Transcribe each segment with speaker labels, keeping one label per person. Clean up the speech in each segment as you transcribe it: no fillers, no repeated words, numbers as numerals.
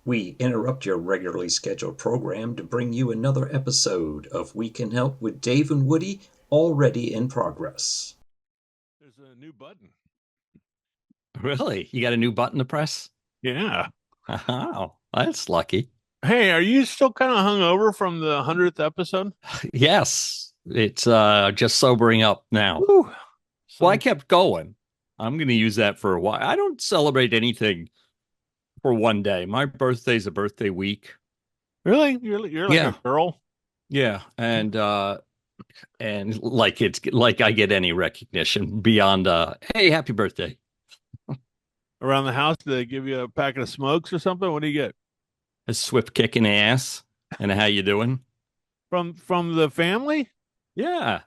Speaker 1: We interrupt your regularly scheduled program to bring you another episode of We Can Help with Dave and Woody, already in progress.
Speaker 2: There's a new button.
Speaker 3: Really? You got a new button to press?
Speaker 2: Yeah.
Speaker 3: Oh, that's lucky.
Speaker 2: Hey, are you still kind of hungover from the 100th episode?
Speaker 3: Yes, it's just sobering up now.
Speaker 2: Woo.
Speaker 3: Well, I kept going. I'm going to use that for a while. I don't celebrate anything for one day. My birthday's a birthday week.
Speaker 2: Really? You're like
Speaker 3: Yeah.
Speaker 2: a girl?
Speaker 3: Yeah, and like it's like I get any recognition beyond hey, happy birthday.
Speaker 2: Around the house, do they give you a packet of smokes or something? What do you get?
Speaker 3: A swift kick in the ass. And how you doing?
Speaker 2: From the family?
Speaker 3: Yeah.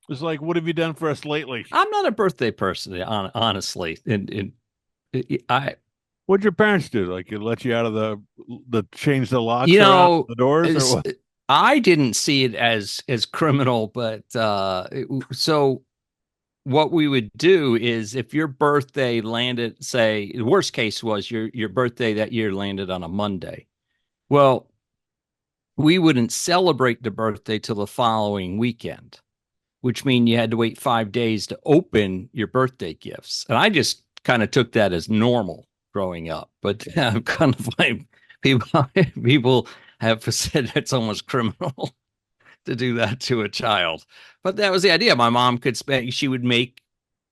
Speaker 2: It's like, what have you done for us lately?
Speaker 3: I'm not a birthday person, honestly. And I
Speaker 2: What'd your parents do? Like, you let you out of the change the locks
Speaker 3: you
Speaker 2: around
Speaker 3: know,
Speaker 2: the doors or what?
Speaker 3: I didn't see it as criminal, but so what we would do is if your birthday landed, say, the worst case was your birthday that year landed on a Monday. Well, we wouldn't celebrate the birthday till the following weekend, which means you had to wait 5 days to open your birthday gifts. And I just kind of took that as normal growing up. But I'm kind of like people have said it's almost criminal to do that to a child. But that was the idea. My mom she would make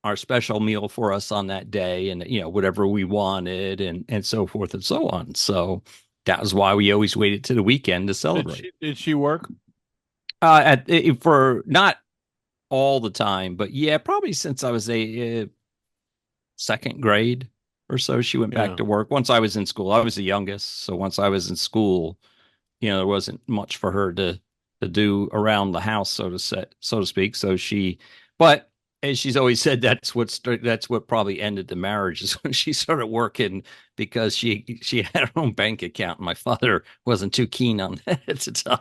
Speaker 3: our special meal for us on that day and, whatever we wanted and so forth and so on. So that was why we always waited to the weekend to celebrate.
Speaker 2: Did she work?
Speaker 3: For not all the time, but yeah, probably since I was a second grade or so, she went back to work. Once I was in school, I was the youngest, so once I was in school, there wasn't much for her to do around the house, so to speak. So but as she's always said, that's what probably ended the marriage is when she started working because she had her own bank account. And my father wasn't too keen on that at the time.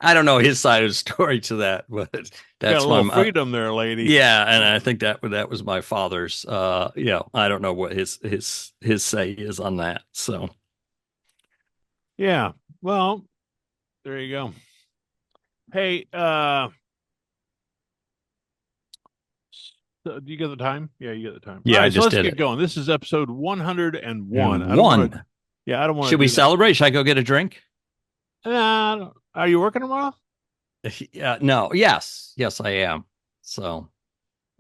Speaker 3: I don't know his side of the story to that, but that's
Speaker 2: got a little freedom there, lady.
Speaker 3: Yeah, and I think that was my father's. I don't know what his say is on that. So,
Speaker 2: yeah. Well, there you go. Hey, do you get the time? Yeah, you get the time.
Speaker 3: Yeah,
Speaker 2: right,
Speaker 3: I just
Speaker 2: let's
Speaker 3: did
Speaker 2: get
Speaker 3: it.
Speaker 2: going. This is episode 101.
Speaker 3: I don't want to.
Speaker 2: Yeah, I don't want.
Speaker 3: Should we celebrate? Should I go get a drink?
Speaker 2: Are you working tomorrow?
Speaker 3: No. Yes, I am. So,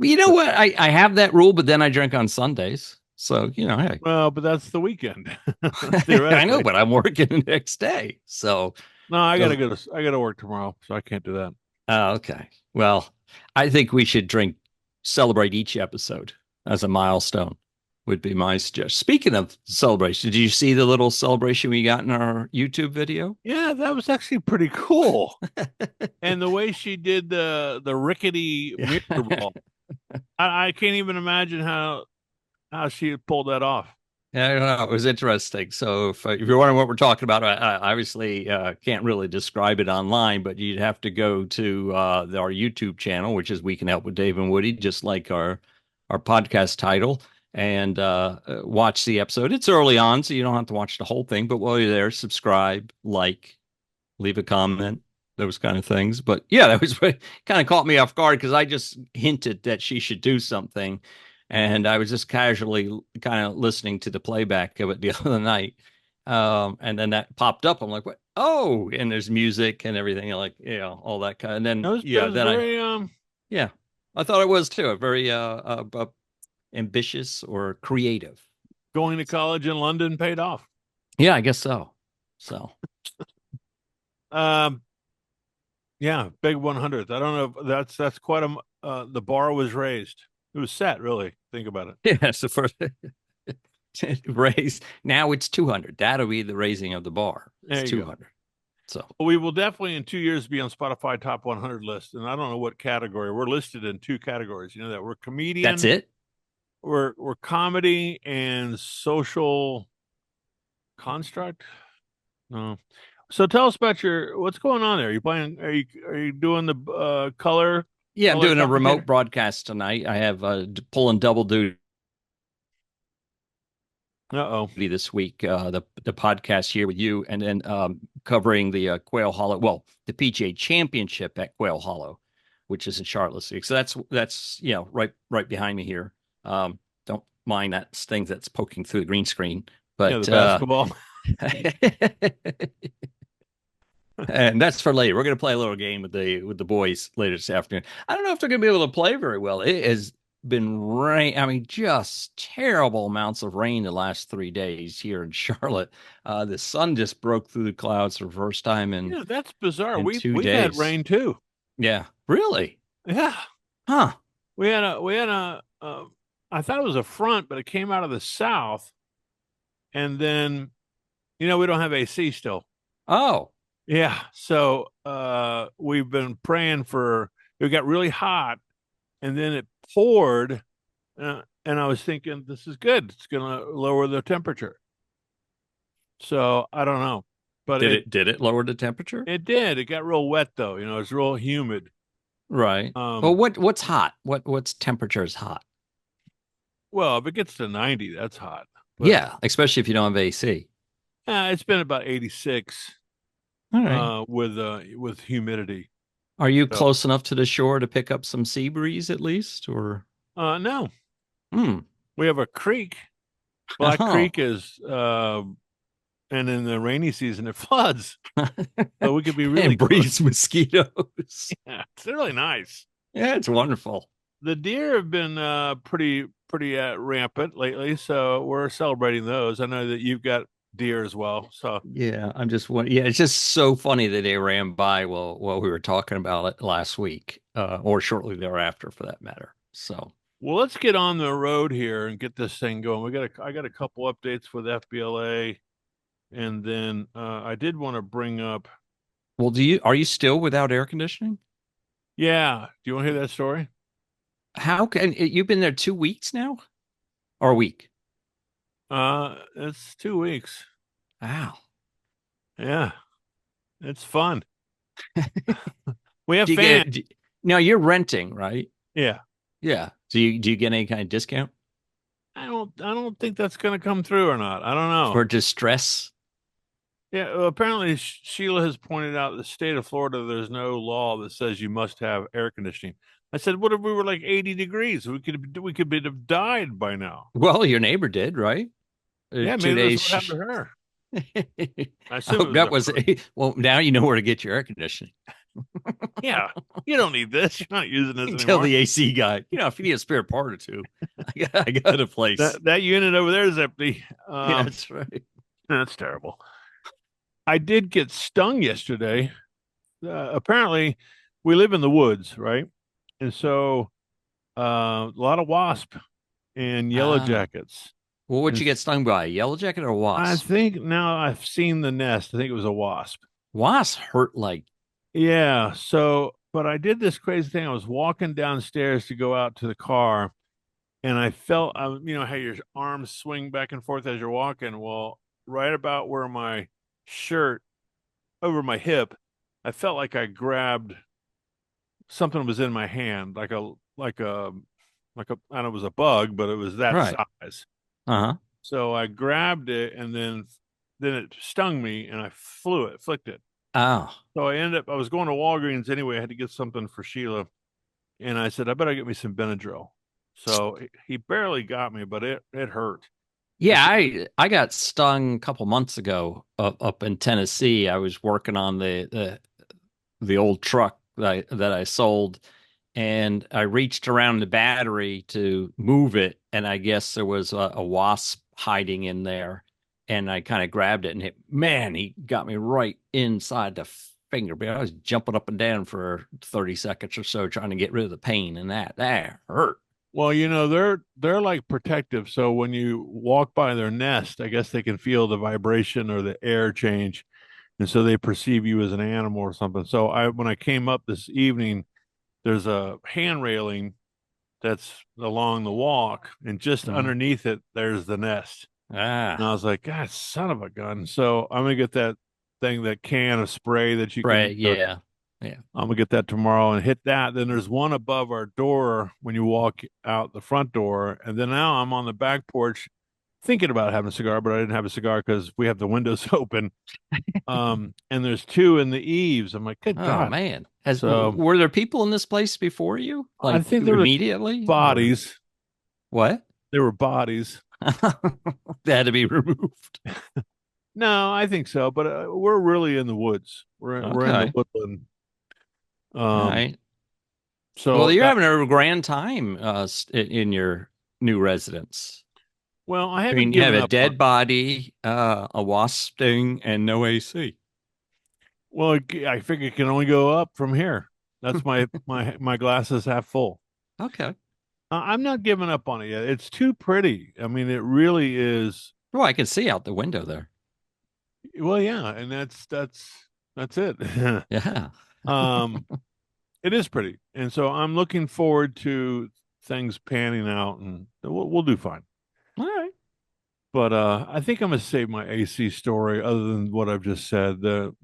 Speaker 3: you know what? I have that rule, but then I drink on Sundays. So hey.
Speaker 2: Well, but that's the weekend.
Speaker 3: I know, but I'm working the next day. So
Speaker 2: no, I gotta work tomorrow, so I can't do that.
Speaker 3: Oh, okay. Well, I think we should celebrate each episode as a milestone. Would be my suggestion. Speaking of celebration, did you see the little celebration we got in our YouTube video?
Speaker 2: Yeah, that was actually pretty cool. And the way she did the rickety mirror ball, I can't even imagine how she pulled that off.
Speaker 3: Yeah, I don't know. It was interesting. So if you're wondering what we're talking about, I obviously can't really describe it online, but you'd have to go to our YouTube channel, which is We Can Help with Dave and Woody, just like our podcast title, and watch the episode. It's early on, so you don't have to watch the whole thing. But while you're there, subscribe, like, leave a comment, those kind of things. But yeah, that was kind of caught me off guard because I just hinted that she should do something. And I was just casually kind of listening to the playback of it the other night. And then that popped up. I'm like, what? Oh, and there's music and everything, like, all that kind of, and then, yeah, I thought it was too, a very, ambitious or creative.
Speaker 2: Going to college in London paid off.
Speaker 3: Yeah, I guess so. So,
Speaker 2: yeah, big 100th. I don't know if that's quite the bar was raised. It was set, really. Think about it.
Speaker 3: Yeah, so for raised, now it's 200. That'll be the raising of the bar. It's 200. Go. So
Speaker 2: we will definitely in 2 years be on Spotify top 100 list, and I don't know what category. We're listed in 2 categories. You know that we're comedian.
Speaker 3: That's it.
Speaker 2: We're comedy and social construct. No. So tell us about what's going on there. Are you playing? Are you doing the color?
Speaker 3: Yeah, I'm doing a remote broadcast tonight. I have pulling double duty.
Speaker 2: Uh-oh.
Speaker 3: this week, the podcast here with you, and then covering the Quail Hollow, well, the PGA Championship at Quail Hollow, which is in Charlotte City. So that's right behind me here. Don't mind that thing that's poking through the green screen,
Speaker 2: Yeah,
Speaker 3: but
Speaker 2: the basketball.
Speaker 3: and that's for later. We're going to play a little game with the boys later this afternoon. I don't know if they're going to be able to play very well. It has been rain. I mean, just terrible amounts of rain the last 3 days here in Charlotte. The sun just broke through the clouds for the first time
Speaker 2: Yeah, that's bizarre.
Speaker 3: in
Speaker 2: We've
Speaker 3: 2 days.
Speaker 2: had rain too.
Speaker 3: Yeah, really?
Speaker 2: Yeah.
Speaker 3: Huh?
Speaker 2: We had a I thought it was a front, but it came out of the south. And then, we don't have AC still.
Speaker 3: Oh,
Speaker 2: Yeah. So we've been praying it got really hot and then it poured. And I was thinking, this is good. It's going to lower the temperature. So I don't know. But
Speaker 3: did it lower the temperature?
Speaker 2: It did. It got real wet though. It's real humid.
Speaker 3: Right. Well, what's hot? What's temperature is hot?
Speaker 2: Well, if it gets to 90, that's hot. But,
Speaker 3: Yeah, especially if you don't have AC.
Speaker 2: it's been about 86
Speaker 3: All right.
Speaker 2: with humidity.
Speaker 3: Are you close enough to the shore to pick up some sea breeze at least, or?
Speaker 2: No.
Speaker 3: Hmm.
Speaker 2: We have a creek. Black Creek is, and in the rainy season it floods. So we could be really
Speaker 3: and breeds mosquitoes.
Speaker 2: Yeah, it's really nice.
Speaker 3: Yeah, it's wonderful.
Speaker 2: The deer have been pretty rampant lately, so we're celebrating those. I know that you've got deer as well. So
Speaker 3: yeah, I'm just wondering. Yeah, it's just so funny that they ran by while we were talking about it last week, or shortly thereafter, for that matter. So,
Speaker 2: well, let's get on the road here and get this thing going. I got a couple updates with FBLA, and then I did want to bring up.
Speaker 3: well, are you still without air conditioning?
Speaker 2: Yeah, do you want to hear that story?
Speaker 3: How can you've been there 2 weeks now, or a week?
Speaker 2: It's 2 weeks.
Speaker 3: Wow.
Speaker 2: Yeah, it's fun. We have
Speaker 3: Do you
Speaker 2: fans.
Speaker 3: now you're renting, right?
Speaker 2: Yeah.
Speaker 3: Yeah. Do you get any kind of discount
Speaker 2: I don't think that's going to come through or not. I don't know.
Speaker 3: for distress?
Speaker 2: Yeah, well, apparently Sheila has pointed out the state of Florida, there's no law that says you must have air conditioning. I said, what if we were like 80 degrees? We could have died by now.
Speaker 3: Well, your neighbor did, right?
Speaker 2: Yeah,
Speaker 3: 2
Speaker 2: maybe
Speaker 3: days.
Speaker 2: that's what happened to her. I
Speaker 3: I
Speaker 2: assume
Speaker 3: hope
Speaker 2: it
Speaker 3: that
Speaker 2: was
Speaker 3: was well. Now you know where to get your air conditioning.
Speaker 2: Yeah, you don't need this. You're not using this
Speaker 3: Tell
Speaker 2: anymore.
Speaker 3: the AC guy, if you need a spare part or two, I got a place.
Speaker 2: That unit over there is empty.
Speaker 3: Yeah, that's right.
Speaker 2: That's terrible. I did get stung yesterday. Apparently, we live in the woods, right? And so a lot of wasp and yellow jackets.
Speaker 3: Well, what'd you get stung by? A yellow jacket or a wasp?
Speaker 2: I think now I've seen the nest. I think it was a wasp.
Speaker 3: Wasps hurt like.
Speaker 2: Yeah. So, but I did this crazy thing. I was walking downstairs to go out to the car, and I felt, how your arms swing back and forth as you're walking. Well, right about where my shirt over my hip, I felt like I grabbed something that was in my hand, like a I don't know, it was a bug, but it was that size.
Speaker 3: Uh-huh.
Speaker 2: So I grabbed it, and then it stung me, and I flicked it.
Speaker 3: Oh.
Speaker 2: So I was going to Walgreens anyway. I had to get something for Sheila, and I said, I better get me some Benadryl. So he barely got me, but it hurt.
Speaker 3: Yeah, I got stung a couple months ago up in Tennessee. I was working on the old truck that I sold, and I reached around the battery to move it, and I guess there was a wasp hiding in there, and I kind of grabbed it, and he got me right inside the finger. But I was jumping up and down for 30 seconds or so trying to get rid of the pain, and that hurt.
Speaker 2: Well, they're like protective. So when you walk by their nest, I guess they can feel the vibration or the air change. And so they perceive you as an animal or something. So when I came up this evening, there's a hand railing that's along the walk, and just underneath it, there's the nest. And I was like, God, son of a gun. So I'm going to get that can of spray that you can.
Speaker 3: Yeah.
Speaker 2: I'm going to get that tomorrow and hit that. Then there's one above our door when you walk out the front door. And then now I'm on the back porch thinking about having a cigar, but I didn't have a cigar because we have the windows open. And there's two in the eaves. I'm like, good
Speaker 3: Oh
Speaker 2: God.
Speaker 3: man.
Speaker 2: So
Speaker 3: Were there people in this place before you?
Speaker 2: I
Speaker 3: Like
Speaker 2: think there were
Speaker 3: immediately? Or
Speaker 2: bodies.
Speaker 3: what?
Speaker 2: There were bodies.
Speaker 3: They had to be removed.
Speaker 2: No, I think so, but we're really in the woods. We're in the
Speaker 3: Okay.
Speaker 2: woodland.
Speaker 3: All
Speaker 2: Um,
Speaker 3: right. Well,
Speaker 2: so
Speaker 3: you're
Speaker 2: that
Speaker 3: having a grand time in your new residence.
Speaker 2: well, I
Speaker 3: I
Speaker 2: haven't
Speaker 3: mean, you have
Speaker 2: given
Speaker 3: a
Speaker 2: up on.
Speaker 3: dead body, a wasp sting, and no AC.
Speaker 2: Well, I figure it can only go up from here. That's my glass is half full.
Speaker 3: Okay.
Speaker 2: I'm not giving up on it yet. It's too pretty. I mean, it really is.
Speaker 3: Well, I can see out the window there.
Speaker 2: Well, yeah, and that's it.
Speaker 3: Yeah.
Speaker 2: um, it is pretty, and so I'm looking forward to things panning out, and we'll do fine.
Speaker 3: All right.
Speaker 2: But I think I'm gonna save my AC story, other than what I've just said. Do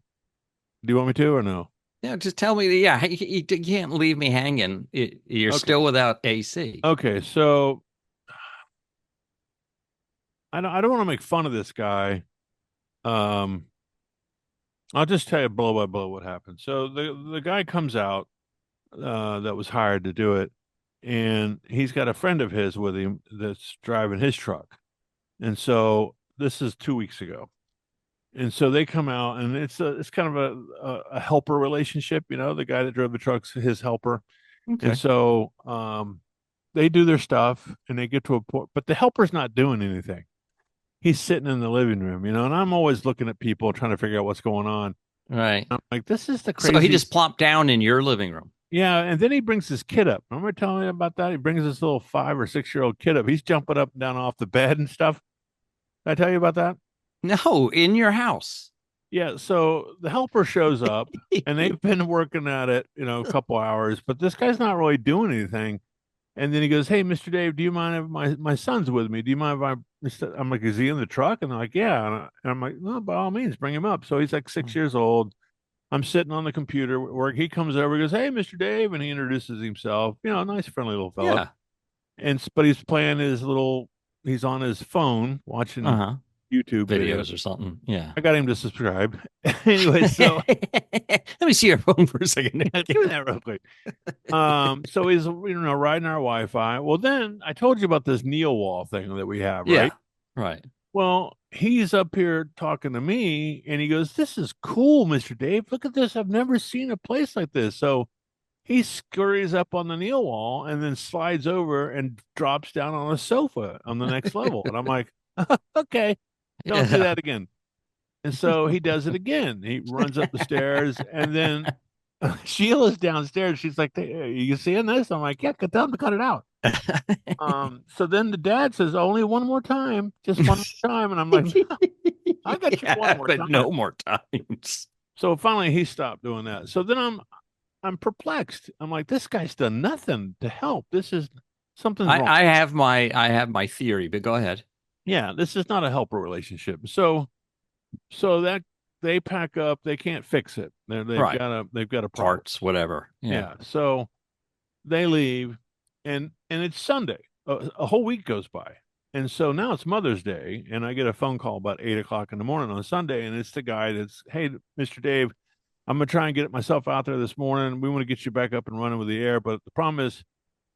Speaker 2: you want me to or no?
Speaker 3: Yeah, just tell me. Yeah, you can't leave me hanging. You're
Speaker 2: Okay.
Speaker 3: still without AC.
Speaker 2: Okay. So I don't want to make fun of this guy. Um, I'll just tell you blow by blow what happened. So the guy comes out that was hired to do it, and he's got a friend of his with him that's driving his truck. And so this is 2 weeks ago. And so they come out, and it's kind of a helper relationship, the guy that drove the truck's his helper. And
Speaker 3: Okay.
Speaker 2: so they do their stuff, and they get to a point, but the helper's not doing anything. He's sitting in the living room, and I'm always looking at people trying to figure out what's going on.
Speaker 3: Right.
Speaker 2: I'm like, this is the
Speaker 3: So he
Speaker 2: crazy.
Speaker 3: just plopped down in your living room.
Speaker 2: Yeah, and then he brings his kid up. Remember telling me about that? He brings this little 5 or 6 year old kid up. He's jumping up and down off the bed and stuff. Did I tell you about that?
Speaker 3: No, in your house.
Speaker 2: Yeah, so the helper shows up, and they've been working at it, a couple hours, but this guy's not really doing anything. And then he goes, "Hey, Mr. Dave, do you mind if my son's with me? Do you mind if I'm like, is he in the truck?" And they're like, "Yeah." And I'm like, "No, by all means, bring him up." So he's like 6 years old. I'm sitting on the computer work. He comes over, he goes, "Hey, Mr. Dave," and he introduces himself. Nice, friendly little fella.
Speaker 3: Yeah.
Speaker 2: But he's playing he's on his phone watching
Speaker 3: Uh-huh.
Speaker 2: YouTube
Speaker 3: Videos or something. Yeah.
Speaker 2: I got him to subscribe. Anyway, so
Speaker 3: let me see your phone for a second.
Speaker 2: do that real quick. So he's riding our Wi-Fi. Well, then I told you about this Neo Wall thing that we have,
Speaker 3: Yeah.
Speaker 2: right?
Speaker 3: Right.
Speaker 2: Well, he's up here talking to me, and he goes, "This is cool, Mr. Dave. Look at this. I've never seen a place like this." So he scurries up on the Neo Wall and then slides over and drops down on a sofa on the next level. And I'm like, okay, don't do that again. And so he does it again. He runs up the stairs, and then Sheila's downstairs. She's like, "Hey, you seeing this?" I'm like, "Yeah, tell him to cut it out." So then the dad says, "Only one more time, just one more time," and I'm like, "I got you one more
Speaker 3: but
Speaker 2: time."
Speaker 3: no more times.
Speaker 2: So finally, he stopped doing that. So then I'm perplexed. I'm like, "This guy's done nothing to help. This is something's wrong."
Speaker 3: I have my theory, but go ahead.
Speaker 2: Yeah, this is not a helper relationship. So that they pack up, they can't fix it.
Speaker 3: Right.
Speaker 2: They've got a problem.
Speaker 3: Parts, whatever.
Speaker 2: Yeah. So they leave, and it's Sunday. A whole week goes by, and so now it's Mother's Day, and I get a phone call about 8 o'clock in the morning on Sunday, and it's the guy that's, "Hey, Mr. Dave, I'm gonna try and get myself out there this morning. We want to get you back up and running with the air, but the problem is,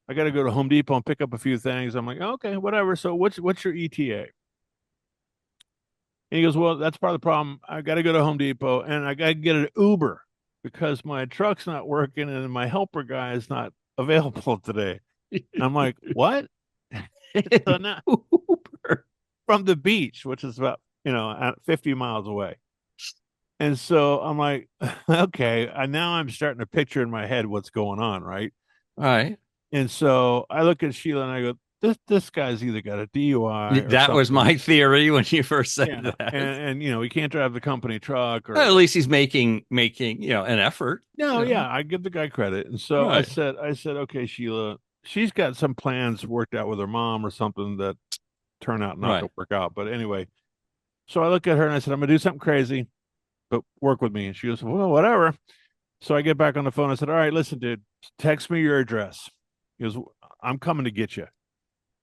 Speaker 2: I got to go to Home Depot and pick up a few things." I'm like, "Okay, whatever. So what's your ETA?" And he goes, "Well, that's part of the problem. I got to go to Home Depot, and I got to get an Uber because my truck's not working and my helper guy is not available today." And I'm like, "What?" So now, from the beach, which is about 50 miles away. And so I'm like, "Okay." Now I'm starting to picture in my head what's going on, right?
Speaker 3: All right.
Speaker 2: And so I look at Sheila and I go, this guy's either got a DUI or
Speaker 3: That was
Speaker 2: something.
Speaker 3: my theory when you first said
Speaker 2: Yeah.
Speaker 3: that.
Speaker 2: And he can't drive the company truck, or
Speaker 3: Well, at least he's making an effort.
Speaker 2: no,
Speaker 3: Yeah.
Speaker 2: yeah, I give the guy credit. And so
Speaker 3: Right.
Speaker 2: I said, "Okay, Sheila, she's got some plans worked out with her mom or something that turn out not to
Speaker 3: Right.
Speaker 2: work out." But anyway, so I look at her and I said, "I'm gonna do something crazy, but work with me." And she goes, "Well, whatever." So I get back on the phone. I said, "All right, listen, dude, text me your address." He goes, "I'm coming to get you."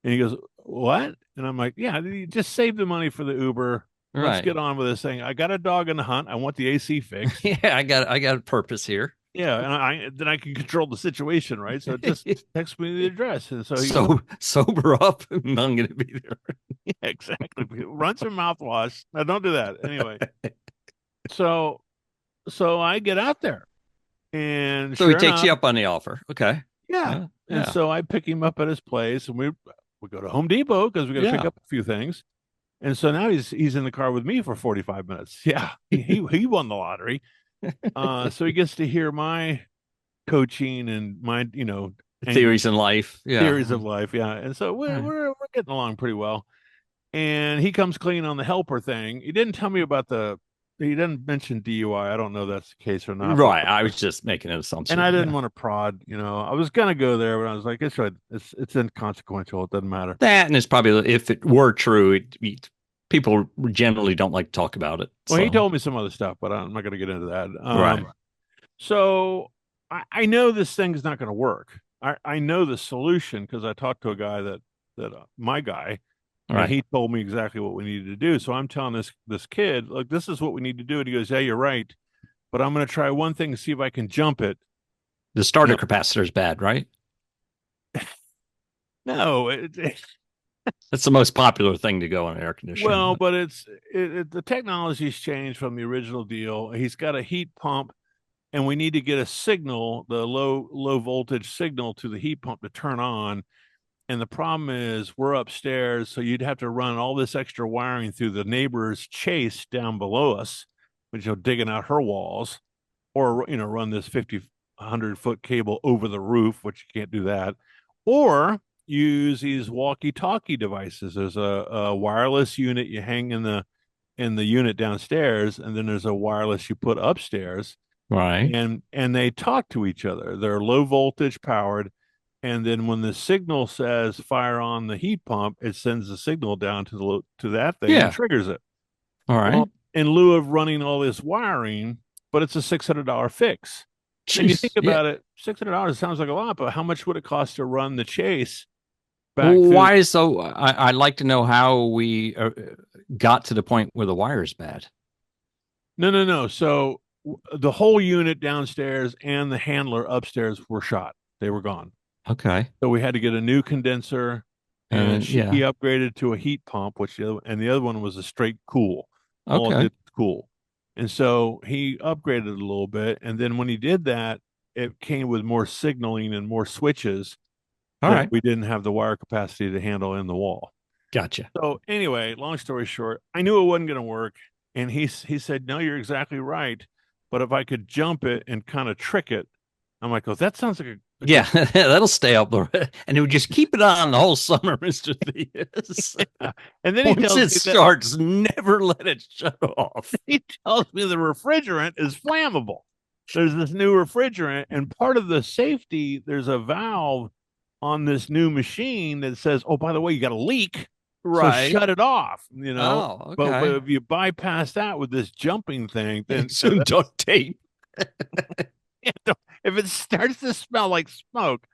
Speaker 2: And he goes, what? And I'm like, yeah, you just save the money for the Uber. Let's
Speaker 3: Right.
Speaker 2: get on with this thing. I got a dog in the hunt. I want the AC fixed.
Speaker 3: Yeah, I got a purpose here.
Speaker 2: Yeah, and then I can control the situation, right? So just text me the address. And so he
Speaker 3: So sober up, and I'm gonna be there.
Speaker 2: yeah, exactly. Run some mouthwash. No, don't do that. Anyway. So I get out there, and
Speaker 3: So he
Speaker 2: sure
Speaker 3: takes you
Speaker 2: enough,
Speaker 3: up on the offer. Okay.
Speaker 2: yeah.
Speaker 3: Yeah.
Speaker 2: And so I pick him up at his place, and we go to Home Depot because we got to pick
Speaker 3: Yeah.
Speaker 2: up a few things. And so now he's in the car with me for 45 minutes. Yeah, he won the lottery. So he gets to hear my coaching and my
Speaker 3: Theories in life. Yeah.
Speaker 2: theories of life. Yeah, and so
Speaker 3: Right.
Speaker 2: we're getting along pretty well. And he comes clean on the helper thing. He didn't tell me about he didn't mention DUI. I don't know if that's the case or not.
Speaker 3: Right. I was just making an assumption.
Speaker 2: And I didn't want to prod. I was gonna go there, but I was like, it's inconsequential. It doesn't matter.
Speaker 3: That, and it's probably, if it were true, people generally don't like to talk about it.
Speaker 2: Well, he
Speaker 3: So,
Speaker 2: told me some other stuff, but I'm not going to get into that.
Speaker 3: Right.
Speaker 2: So I know this thing's not going to work. I know the solution because I talked to a guy that my guy, and
Speaker 3: Right.
Speaker 2: he told me exactly what we needed to do. So I'm telling this kid, look, this is what we need to do. And he goes, yeah, you're right, but I'm going to try one thing to see if I can jump it.
Speaker 3: The starter capacitor is bad, right?
Speaker 2: No,
Speaker 3: That's the most popular thing to go on an air conditioner.
Speaker 2: well, but the technology's changed from the original deal. He's got a heat pump, and we need to get a signal, the low voltage signal to the heat pump to turn on. And the problem is we're upstairs, so you'd have to run all this extra wiring through the neighbor's chase down below us, which digging out her walls, or run this 100-foot cable over the roof, which you can't do that, or use these walkie-talkie devices. There's a wireless unit you hang in the unit downstairs, and then there's a wireless you put upstairs,
Speaker 3: right.
Speaker 2: and they talk to each other. They're low voltage powered, and then when the signal says fire on the heat pump, it sends the signal down to that thing and triggers it.
Speaker 3: All right.
Speaker 2: Well, in lieu of running all this wiring, but it's a $600 fix.
Speaker 3: Jeez.
Speaker 2: And you think about it, $600 sounds like a lot, but how much would it cost to run the chase back?
Speaker 3: Well, why is so? I'd like to know how we got to the point where the wire is bad.
Speaker 2: No. So the whole unit downstairs and the handler upstairs were shot. They were gone.
Speaker 3: Okay.
Speaker 2: So we had to get a new condenser, and he
Speaker 3: yeah.
Speaker 2: upgraded to a heat pump, the other one was a straight cool. All it
Speaker 3: Okay.
Speaker 2: did was cool. And so he upgraded a little bit, and then when he did that, it came with more signaling and more switches.
Speaker 3: All
Speaker 2: that
Speaker 3: right.
Speaker 2: we didn't have the wire capacity to handle in the wall.
Speaker 3: Gotcha.
Speaker 2: So anyway, long story short, I knew it wasn't going to work, and he said, "No, you're exactly right. But if I could jump it and kind of trick it," I'm like, "Oh, that sounds like a
Speaker 3: Yeah, that'll stay up, and it would just keep it on the whole summer, Mr. Theus.
Speaker 2: And then he
Speaker 3: Once
Speaker 2: tells
Speaker 3: it
Speaker 2: me
Speaker 3: starts, never let it shut off.
Speaker 2: he tells me the refrigerant is flammable. There's this new refrigerant, and part of the safety, there's a valve on this new machine that says, "Oh, by the way, you got a leak,
Speaker 3: Right.
Speaker 2: so shut it off."
Speaker 3: Oh, okay.
Speaker 2: But if you bypass that with this jumping thing, then
Speaker 3: Some duct tape.
Speaker 2: if it starts to smell like smoke,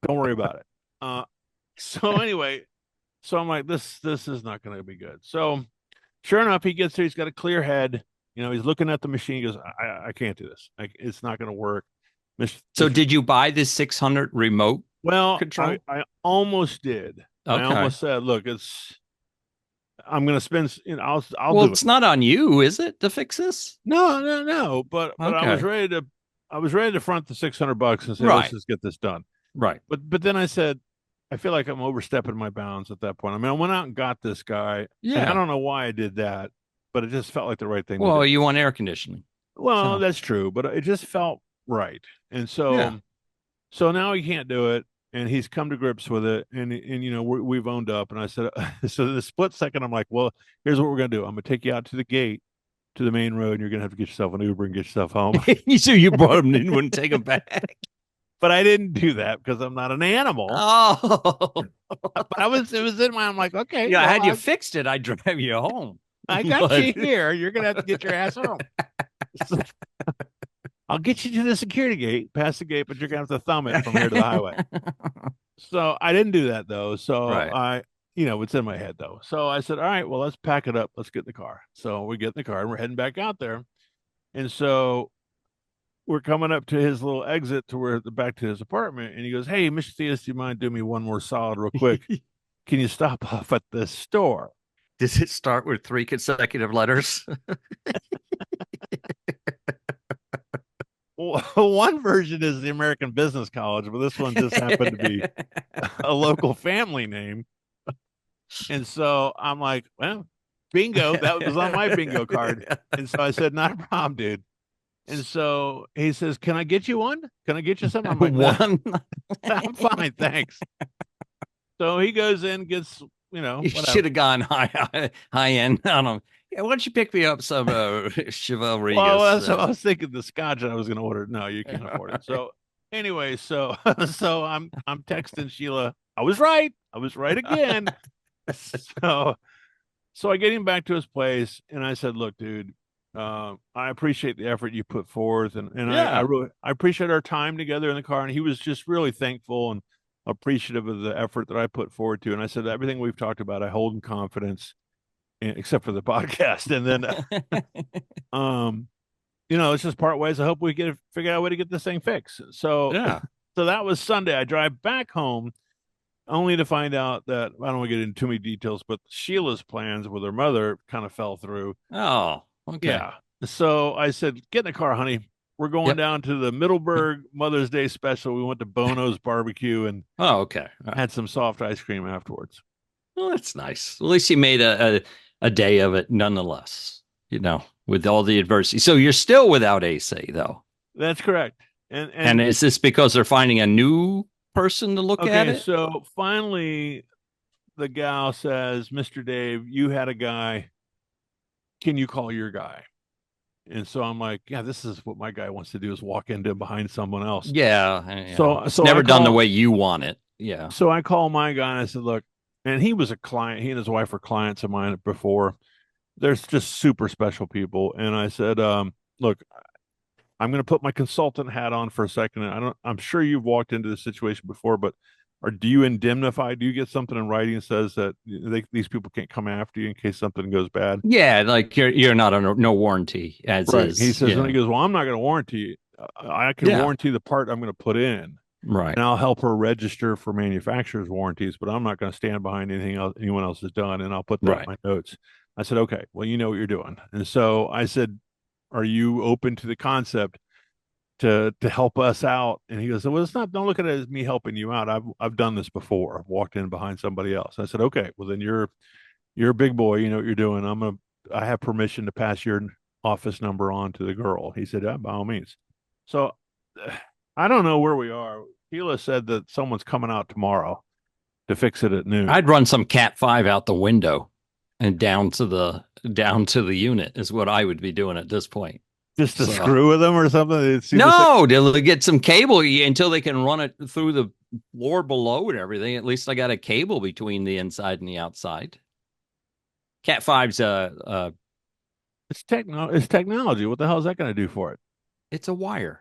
Speaker 2: don't worry about it. So anyway, so I'm like, this is not going to be good. So sure enough, he gets there. He's got a clear head. He's looking at the machine. He goes, I can't do this. It's not going to work.
Speaker 3: So did you buy this 600 remote?
Speaker 2: Well,
Speaker 3: control?
Speaker 2: I almost did.
Speaker 3: Okay.
Speaker 2: I almost said, look, I'm going to spend, I'll
Speaker 3: Well,
Speaker 2: do
Speaker 3: it's
Speaker 2: it.
Speaker 3: not on you, is it, to fix this?
Speaker 2: No. But I
Speaker 3: Okay.
Speaker 2: was ready to front the $600 and say,
Speaker 3: Right.
Speaker 2: let's just get this done.
Speaker 3: Right.
Speaker 2: But then I said, I feel like I'm overstepping my bounds at that point. I mean, I went out and got this guy.
Speaker 3: Yeah.
Speaker 2: And I don't know why I did that, but it just felt like the right thing.
Speaker 3: Well,
Speaker 2: to do.
Speaker 3: you want air conditioning.
Speaker 2: Well,
Speaker 3: so.
Speaker 2: that's true, but it just felt right. And so,
Speaker 3: Yeah.
Speaker 2: so now he can't do it, and he's come to grips with it, and we've owned up. And I said, so the split second, I'm like, well, here's what we're gonna do. I'm gonna take you out to the gate, to the main road, and you're gonna have to get yourself an Uber and get yourself home.
Speaker 3: So you brought him in, wouldn't take him back.
Speaker 2: But I didn't do that because I'm not an animal.
Speaker 3: Oh.
Speaker 2: But it was in my, I'm like, okay,
Speaker 3: Yeah,
Speaker 2: well,
Speaker 3: had you fixed it, I'd drive you home.
Speaker 2: I got
Speaker 3: But-
Speaker 2: you here. You're gonna have to get your ass home. So, I'll get you to the security gate, past the gate, but you're gonna have to thumb it from here to the highway. So I didn't do that though. So
Speaker 3: Right.
Speaker 2: it's in my head though. So I said, all right, well, let's pack it up. Let's get in the car. So we get in the car and we're heading back out there. And so we're coming up to his little exit to where back to his apartment. And he goes, hey, Mr. Theus, do you mind doing me one more solid real quick? Can you stop off at the store?
Speaker 3: Does it start with 3 consecutive letters?
Speaker 2: Well, one version is the American Business College, but this one just happened to be a local family name. And so I'm like, well, bingo. That was on my bingo card. And so I said, not a problem, dude. And so he says, can I get you one? Can I get you something? I'm like, nah,
Speaker 3: One.
Speaker 2: I'm fine. Thanks. So he goes in, gets,
Speaker 3: You
Speaker 2: whatever.
Speaker 3: should have gone high end on them. Yeah, why don't you pick me up some Cheval Regas?
Speaker 2: Well, so I was thinking the scotch that I was going to order. No, you can't afford it. So anyway, so I'm texting Sheila. I was right again. So I get him back to his place, and I said, "Look, dude, I appreciate the effort you put forth, and I really appreciate our time together in the car." And he was just really thankful and appreciative of the effort that I put forward to. And I said, everything we've talked about, I hold in confidence, except for the podcast. And then, it's just part ways. I hope we figure out a way to get this thing fixed. So,
Speaker 3: Yeah.
Speaker 2: So that was Sunday. I drive back home only to find out that I don't want to get into too many details, but Sheila's plans with her mother kind of fell through.
Speaker 3: Oh, okay.
Speaker 2: Yeah. So I said, get in the car, honey. We're going down to the Middleburg Mother's Day special. We went to Bono's barbecue and
Speaker 3: okay.
Speaker 2: Had some soft ice cream afterwards.
Speaker 3: Well, that's nice. At least you made a day of it nonetheless, with all the adversity. So you're still without AC though.
Speaker 2: That's correct.
Speaker 3: And is this because they're finding a new person to look at it?
Speaker 2: So finally the gal says, Mr. Dave, you had a guy. Can you call your guy? And so I'm like, yeah, this is what my guy wants to do, is walk into behind someone else.
Speaker 3: Yeah.
Speaker 2: So
Speaker 3: it's never done the way you want it. Yeah.
Speaker 2: So I call my guy and I said, look, and he was a client. He and his wife were clients of mine before. They're just super special people. And I said, look, I'm going to put my consultant hat on for a second. I'm sure you've walked into this situation before, but do you indemnify? Do you get something in writing that says that these people can't come after you in case something goes bad?
Speaker 3: Yeah, like you're not on no warranty as
Speaker 2: right.
Speaker 3: is.
Speaker 2: He says, and he goes, well, I'm not going to warranty you. I can warranty the part I'm going to put in.
Speaker 3: Right.
Speaker 2: And I'll help her register for manufacturer's warranties, but I'm not going to stand behind anything else anyone else has done. And I'll put that in my notes. I said, okay, well, you know what you're doing. And so I said, are you open to the concept to help us out? And he goes, well, don't look at it as me helping you out. I've done this before. I've walked in behind somebody else. I said, okay, well then you're a big boy. You know what you're doing. I have permission to pass your office number on to the girl. He said, yeah, by all means. So I don't know where we are. Sheila said that someone's coming out tomorrow to fix it at noon.
Speaker 3: I'd run some Cat 5 out the window and down to the unit is what I would be doing at this point.
Speaker 2: Just to screw with them or something?
Speaker 3: No, to get some cable until they can run it through the floor below and everything. At least I got a cable between the inside and the outside. Cat 5's
Speaker 2: it's technology. What the hell is that going to do for it?
Speaker 3: It's a wire.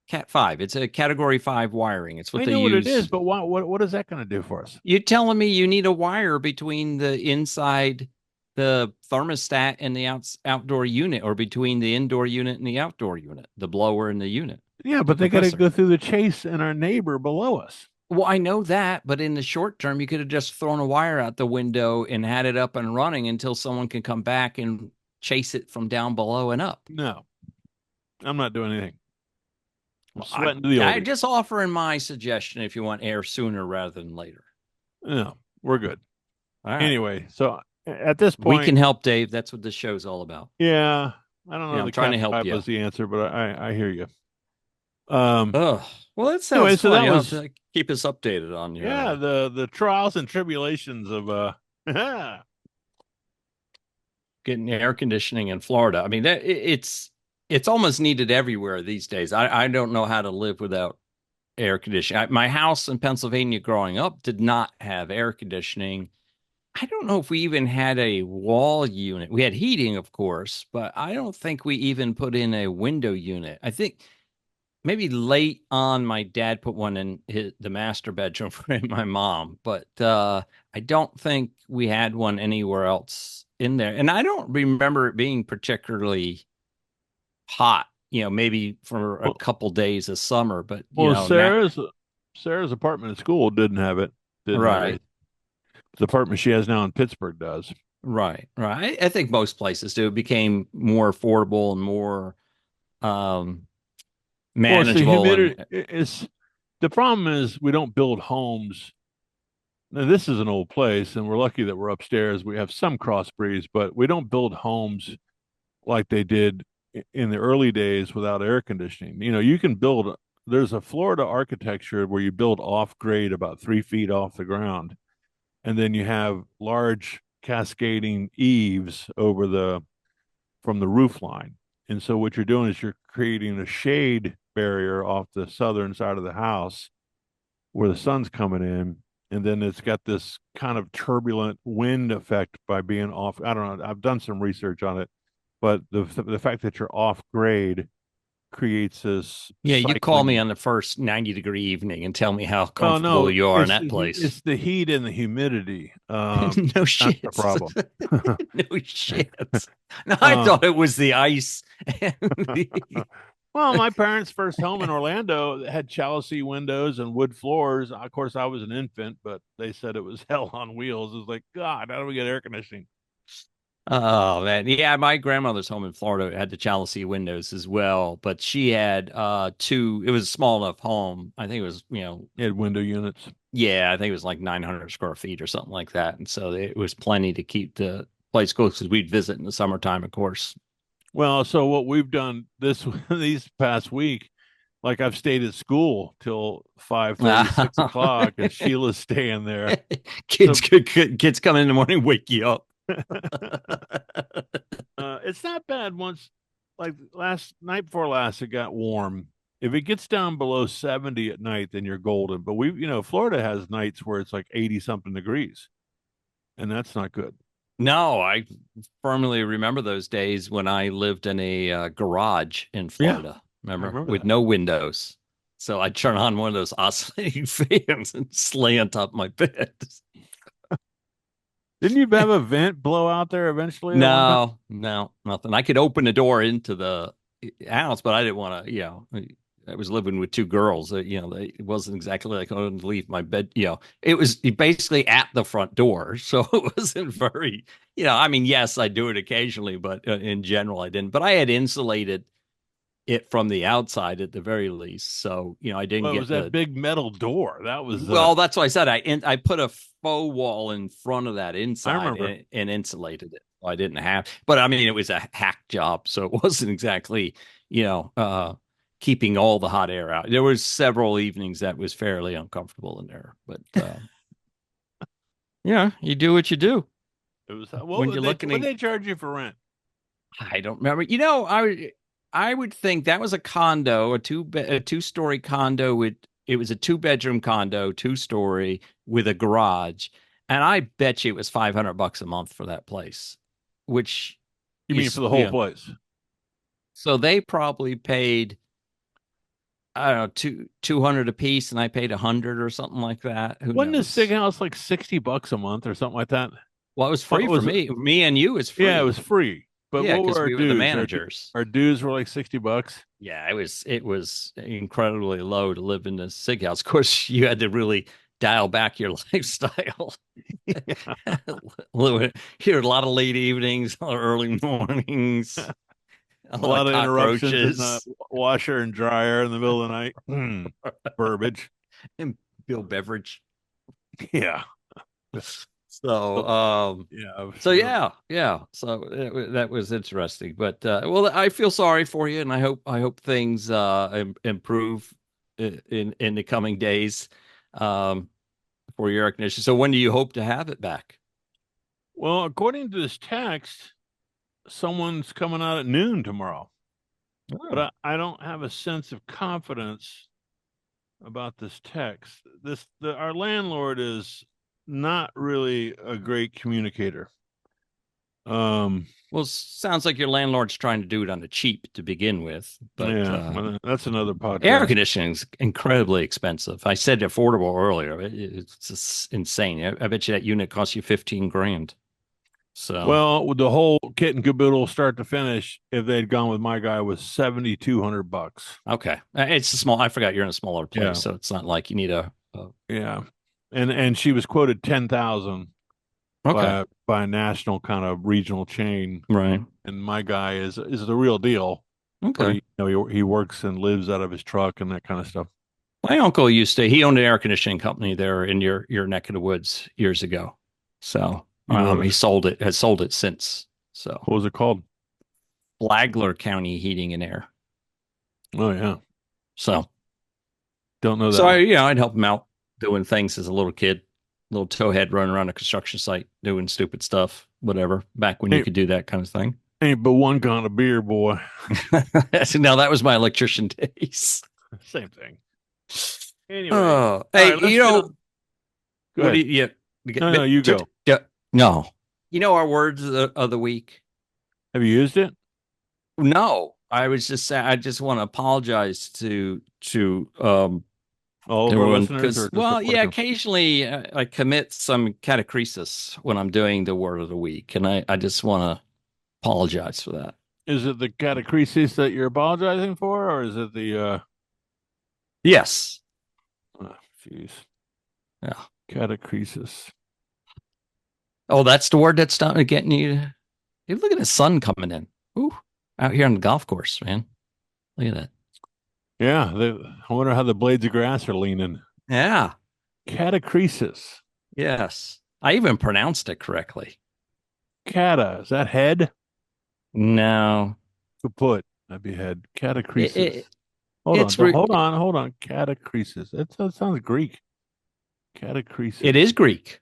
Speaker 3: Cat 5. It's a Category 5 wiring. It's what
Speaker 2: I
Speaker 3: they
Speaker 2: know
Speaker 3: use.
Speaker 2: what it is, but what is that going to do for us?
Speaker 3: You're telling me you need a wire between the inside, the thermostat, and the outdoor unit, or between the indoor unit and the outdoor unit, the blower and the unit.
Speaker 2: Yeah, but they got to go through the chase and our neighbor below us.
Speaker 3: Well, I know that, but in the short term, you could have just thrown a wire out the window and had it up and running until someone can come back and chase it from down below and up.
Speaker 2: No, I'm not doing anything.
Speaker 3: I'm just offering my suggestion if you want air sooner rather than later.
Speaker 2: No, we're good.
Speaker 3: All right.
Speaker 2: Anyway, so at this point,
Speaker 3: we can help, Dave. That's what this show's all about.
Speaker 2: Yeah, I don't know.
Speaker 3: I'm trying to help you.
Speaker 2: Was the answer, but I hear you.
Speaker 3: Well, that sounds
Speaker 2: anyway,
Speaker 3: so funny. That was, keep us updated on your
Speaker 2: the trials and tribulations of
Speaker 3: getting air conditioning in Florida. I mean, it's almost needed everywhere these days. I don't know how to live without air conditioning. My house in Pennsylvania growing up did not have air conditioning. I don't know if we even had a wall unit. We had heating, of course, but I don't think we even put in a window unit. I think maybe late on, my dad put one in the master bedroom for my mom, but I don't think we had one anywhere else in there. And I don't remember it being particularly hot. Maybe for a
Speaker 2: Well,
Speaker 3: couple days of summer, but
Speaker 2: well,
Speaker 3: now,
Speaker 2: Sarah's apartment at school didn't have it. Didn't have
Speaker 3: right,
Speaker 2: it. The apartment she has now in Pittsburgh does.
Speaker 3: right. I think most places do. It became more affordable and more um,
Speaker 2: Well, it's the
Speaker 3: manageable,
Speaker 2: humidity.
Speaker 3: and
Speaker 2: It's the problem is we don't build homes. Now, this is an old place, and we're lucky that we're upstairs. We have some cross breeze, but we don't build homes like they did in the early days without air conditioning. You can build. There's a Florida architecture where you build off grade about 3 feet off the ground, and then you have large cascading eaves over the from the roof line. And so what you're doing is you're creating a shade barrier off the southern side of the house where the sun's coming in. And then it's got this kind of turbulent wind effect by being off. I don't know. I've done some research on it, but the fact that you're off grade creates this
Speaker 3: yeah, you call me
Speaker 2: cycling.
Speaker 3: on the first 90-degree evening and tell me how
Speaker 2: Oh
Speaker 3: comfortable
Speaker 2: no,
Speaker 3: you are in
Speaker 2: it's
Speaker 3: that place.
Speaker 2: it's the heat and the humidity.
Speaker 3: No
Speaker 2: That's the
Speaker 3: shit.
Speaker 2: problem.
Speaker 3: No shit. No, I
Speaker 2: um,
Speaker 3: thought it was the ice. And
Speaker 2: Well, my parents' first home in Orlando had jalousie windows and wood floors. Of course, I was an infant, but they said it was hell on wheels. It was like, God, how do we get air conditioning?
Speaker 3: Oh man, yeah, my grandmother's home in Florida had the jalousie windows as well, but she had two. It was a small enough home. I think it was,
Speaker 2: It had window units.
Speaker 3: yeah, I think it was like 900 square feet or something like that, and so it was plenty to keep the place cool because we'd visit in the summertime, of course.
Speaker 2: Well, so what we've done this these past week, like I've stayed at school till 5:30, 6 o'clock, and Sheila's staying there.
Speaker 3: Kids,
Speaker 2: So
Speaker 3: kids come in the morning, wake you up.
Speaker 2: it's not bad once, like last night before last, it got warm. If it gets down below 70 at night, then you're golden. But Florida has nights where it's like 80 something degrees, and that's not good.
Speaker 3: No, I firmly remember those days when I lived in a garage in
Speaker 2: Yeah,
Speaker 3: Florida,
Speaker 2: I
Speaker 3: remember,
Speaker 2: remember
Speaker 3: with
Speaker 2: that.
Speaker 3: no windows. So I'd turn on one of those oscillating fans and lay on top of my bed.
Speaker 2: Didn't you have a vent blow out there eventually at one time?
Speaker 3: No, no, nothing. I could open the door into the house, but I didn't want to, I was living with two girls. It wasn't exactly like I couldn't leave my bed. It was basically at the front door. So it wasn't very, I mean, yes, I do it occasionally, but in general, I didn't. But I had insulated it from the outside at the very least. So, I didn't
Speaker 2: Well, it was
Speaker 3: get
Speaker 2: that big metal door. That was
Speaker 3: well, that's why I said I put a faux wall in front of that
Speaker 2: I
Speaker 3: inside
Speaker 2: remember.
Speaker 3: and insulated it. I didn't have, but I mean, it was a hack job, so it wasn't exactly, keeping all the hot air out. There was several evenings that was fairly uncomfortable in there, but yeah, you do what you do
Speaker 2: It was
Speaker 3: when you're
Speaker 2: what
Speaker 3: looking.
Speaker 2: they charge you for rent?
Speaker 3: I don't remember. I would think that was a condo, a 2-story condo with it was a 2-bedroom condo, 2-story with a garage, and I bet you it was $500 a month for that place, which
Speaker 2: You mean for
Speaker 3: is
Speaker 2: the whole place?
Speaker 3: so they probably paid I don't know 200 a piece, and I paid 100 or something like that. Who
Speaker 2: Wasn't this Sig
Speaker 3: knows?
Speaker 2: House like $60 a month or something like that?
Speaker 3: Well, it was
Speaker 2: What
Speaker 3: free for
Speaker 2: was it?
Speaker 3: me and you is
Speaker 2: Yeah, it
Speaker 3: free.
Speaker 2: was free. But
Speaker 3: Yeah,
Speaker 2: what were
Speaker 3: because
Speaker 2: our
Speaker 3: we were the
Speaker 2: dues?
Speaker 3: managers.
Speaker 2: Our dues were like $60.
Speaker 3: Yeah, it was incredibly low to live in the sig house. Of course, you had to really dial back your lifestyle. Here, a lot of late evenings, a lot of early mornings, a
Speaker 2: A
Speaker 3: lot of
Speaker 2: lot of interruptions in the
Speaker 3: cockroaches,
Speaker 2: washer and dryer in the middle of the night. Burbage.
Speaker 3: and Bill Beveridge.
Speaker 2: Yeah.
Speaker 3: So,
Speaker 2: Yeah.
Speaker 3: so yeah, yeah. So that was interesting. But well, I feel sorry for you, and I hope things improve in the coming days um, for your air conditioning. So when do you hope to have it back?
Speaker 2: Well, according to this text, someone's coming out at noon tomorrow. But
Speaker 3: Oh.
Speaker 2: I don't have a sense of confidence about this text. Our landlord is not really a great communicator.
Speaker 3: Well, sounds like your landlord's trying to do it on the cheap to begin with, but
Speaker 2: yeah, well, that's another
Speaker 3: air
Speaker 2: podcast.
Speaker 3: conditioning is incredibly expensive. I said affordable earlier. It's just insane. I bet you that unit costs you 15 grand. So,
Speaker 2: Well, with the whole kit and caboodle, start to finish, if they'd gone with my guy, was $7,200.
Speaker 3: okay, it's a small. I forgot you're in a smaller place,
Speaker 2: Yeah.
Speaker 3: so it's not like you need a
Speaker 2: Yeah, and she was quoted 10,000
Speaker 3: okay,
Speaker 2: by a national kind of regional chain,
Speaker 3: right,
Speaker 2: and my guy is the real deal. But
Speaker 3: okay.
Speaker 2: he works and lives out of his truck and that kind of stuff.
Speaker 3: My uncle he owned an air conditioning company there in your neck of the woods years ago. So he has sold it since. So
Speaker 2: What was it called?
Speaker 3: Flagler County Heating and Air.
Speaker 2: Oh yeah,
Speaker 3: So
Speaker 2: don't know that.
Speaker 3: so
Speaker 2: one.
Speaker 3: I'd help him out doing things as a little kid, little towhead running around a construction site doing stupid stuff, whatever. Back when you
Speaker 2: Hey.
Speaker 3: could do that kind of thing.
Speaker 2: Ain't but one kind of beer, boy.
Speaker 3: Now that was my electrician days.
Speaker 2: Same thing. Anyway,
Speaker 3: Oh,
Speaker 2: All
Speaker 3: hey,
Speaker 2: right, let's
Speaker 3: you know,
Speaker 2: Go
Speaker 3: what
Speaker 2: ahead.
Speaker 3: do you?
Speaker 2: No, you go.
Speaker 3: No, you know our words of the week.
Speaker 2: Have you used it?
Speaker 3: No, I was just saying. I just want to apologize to
Speaker 2: All of our
Speaker 3: everyone
Speaker 2: listeners,
Speaker 3: because,
Speaker 2: or just
Speaker 3: well,
Speaker 2: the
Speaker 3: yeah,
Speaker 2: podcast?
Speaker 3: occasionally I commit some catachresis when I'm doing the word of the week, and I just want to apologize for that.
Speaker 2: Is it the catachresis that you're apologizing for, or is it the
Speaker 3: Yes,
Speaker 2: jeez,
Speaker 3: yeah.
Speaker 2: catachresis?
Speaker 3: Oh, that's the word that's starting getting you. Hey, look at the sun coming in. Ooh, out here on the golf course, man. Look at that.
Speaker 2: Yeah, I wonder how the blades of grass are leaning.
Speaker 3: Yeah.
Speaker 2: Catachresis.
Speaker 3: Yes. I even pronounced it correctly.
Speaker 2: Cata, is that head?
Speaker 3: No.
Speaker 2: Kaput. That'd be head. Catachresis.
Speaker 3: it's
Speaker 2: Hold on. Catachresis. That sounds Greek. Catachresis.
Speaker 3: It is Greek.